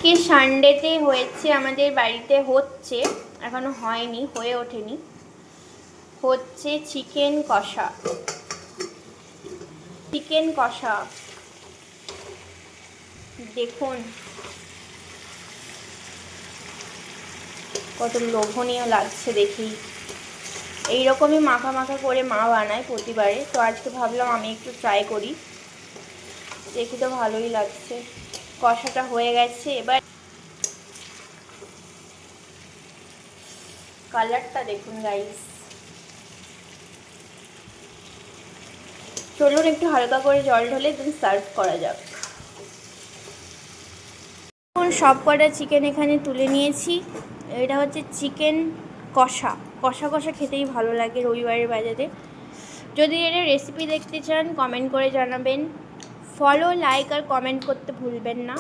আজকে সানডেতে হয়েছে আমাদের বাড়িতে হচ্ছে, এখনো হয়নি, হয়ে ওঠেনি, হচ্ছে চিকেন কষা। চিকেন কষা দেখুন কত লোভনীয় লাগছে দেখি। এইরকমই মাখা মাখা করে মা বানায় প্রতিবারে, তো আজকে ভাবলাম আমি একটু ট্রাই করি, দেখি তো ভালোই লাগছে। কষাটা হয়ে গেছে, এবার কালারটা দেখুন গাইস। চলুন একটু হালকা করে জল ঢেলে দেন সার্ভ করা যাক। এখন সব কটা চিকেন এখানে তুলে নিয়েছি। এটা হচ্ছে চিকেন কষা। কষা কষা খেতেই ভালো লাগে রবিবারের বাজারে। যদি এটা রেসিপি দেখতে চান কমেন্ট করে জানাবেন। ফলো, লাইক আর কমেন্ট করতে ভুলবেন না।